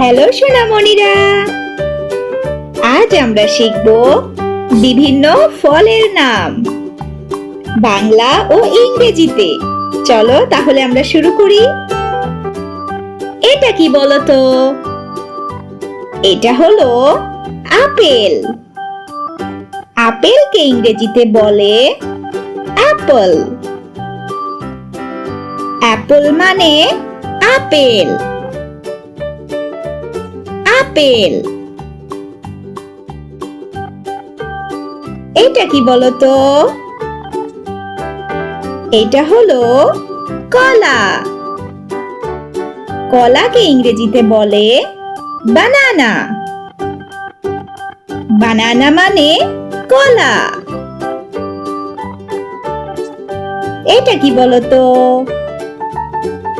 Hello সোনামণিরা, আজ আমরা শিখব বিভিন্ন ফলের নাম বাংলা ও ইংরেজিতে। চলো তাহলে আমরা শুরু করি। এটা কি বলো তো? এটা হলো আপেল। আপেলকে ইংরেজিতে বলে অ্যাপল। অ্যাপল মানে আপেল। আপেল। এটা কি বলো তো? এটা হলো কলা। কলাকে ইংরেজিতে বলে বানানা। বানানা মানে কলা। এটা কি বলো তো?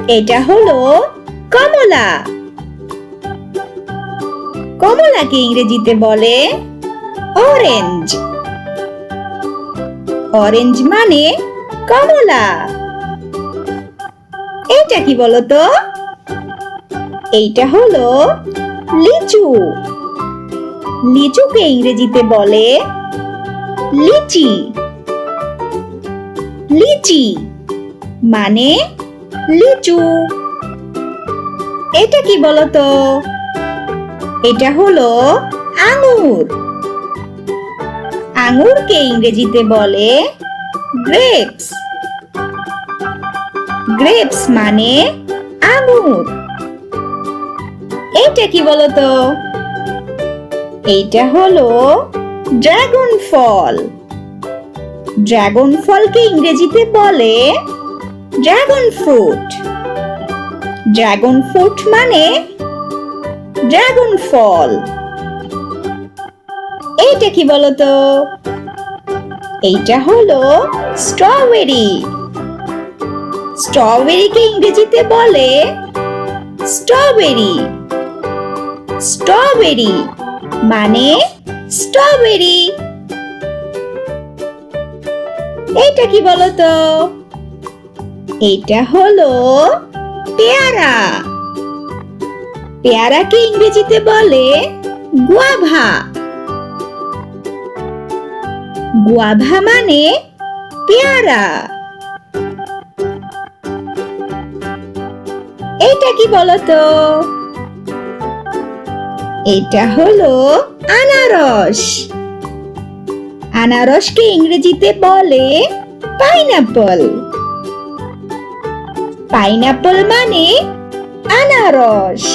এটা হলো কমলা। কমলাকে ইংরেজিতে বলে অরেঞ্জ। অরেঞ্জ মানে কমলা। এটা কি বলো তো? এইটা হলো লিচু। লিচুকে ইংরেজিতে বলে লিচি। লিচি মানে লিচু। এটা কি বলো তো? এটা হলো আঙ্গুর। আঙ্গুরকে ইংরেজিতে বলে গ্রেপস। গ্রেপস মানে আঙ্গুর। এইটা কি বলো তো? এইটা হলো ড্রাগন ফল। ড্রাগন ফলকে ইংরেজিতে বলে ড্রাগন ফ্রুট। ড্রাগন ফ্রুট মানে ড্রাগন ফল। এইটা কি বলো তো? এইটা হলো স্ট্রবেরি। স্ট্রবেরিকে ইংরেজিতে বলে স্ট্রবেরি। স্ট্রবেরি মানে স্ট্রবেরি। এইটা কি বলো তো? এইটা হলো পেয়ারা। পেয়ারাকে ইংরেজিতে বলে গুয়াভা। গুয়াভা মানে পেয়ারা। এইটা কি বলো তো? এটা হলো আনারস। আনারসকে ইংরেজিতে বলে পাইনাপল। পাইনাপল মানে আনারস।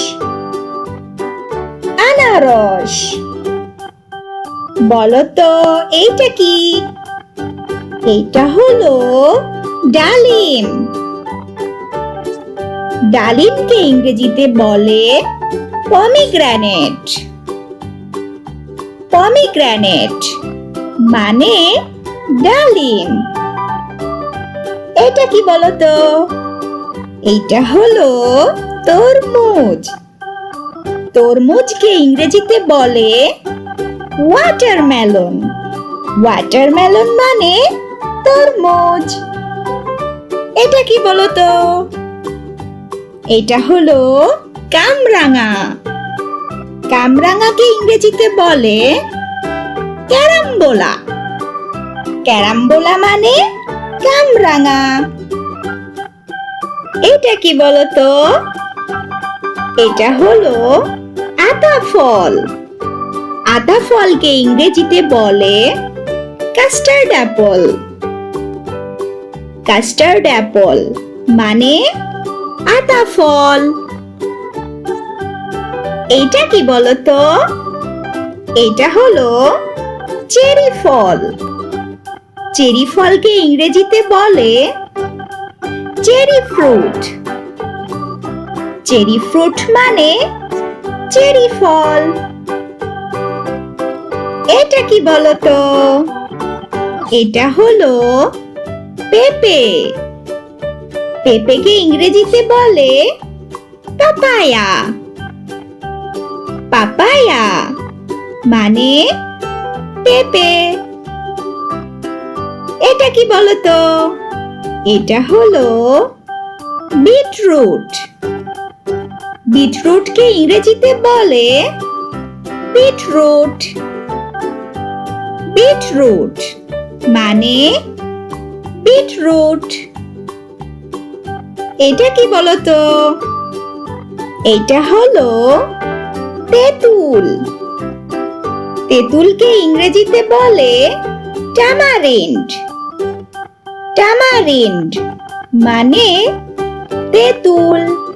আনারস। বলো তো এইটা কি? এইটা হলো ডালিম। ডালিমকে ইংরেজিতে বলে পমিগ্রেনেট। পমিগ্রেনেট মানে ডালিম। এটা কি বলো তো? এইটা হলো তরমুজ। তরমুজকে ইংরেজিতে বলে ওয়াটারমেলন। ওয়াটারমেলন মানে তরমুজ। এটা কি বলো তো? এটা হলো কামরাঙা। কামরাঙাকে ইংরেজিতে বলে ক্যারাম্বোলা। ক্যারাম্বোলা মানে কামরাঙা। এটা কি বলো তো? এটা হলো আতা ফল। আতা ফলকে ইংরেজিতে বলে কাস্টার্ড অ্যাপল। কাস্টার্ড অ্যাপল মানে আতা ফল। এইটা কি বলো তো? এটা হলো চেরি ফল। চেরি ফলকে ইংরেজিতে বলে চেরি ফ্রুট। চেরি ফ্রুট মানে চেরি ফল। এটা কি বলো তো? এটা হলো পেঁপে। পেঁপেকে ইংরেজিতে বলে পাপায়া। পাপায়া মানে পেঁপে। এটা কি বলো তো? এটা হলো বিটরুট। বিটরুটকে ইংরেজিতে বলে বিটরুট। বিটরুট মানে বিটরুট। এটা কি বলতো? এটা হলো তেঁতুল। তেঁতুলকে ইংরেজিতে বলে টামারিন্ড। টামারিন্ড মানে তেঁতুল।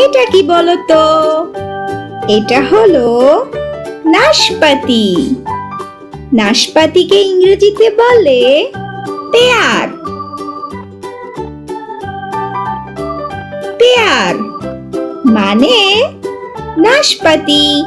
এটা কি বলতো? এটা হলো নাশপাতি। নাশপাতিকে ইংরেজিতে বলে পেয়ার। পেয়ার মানে নাশপাতি।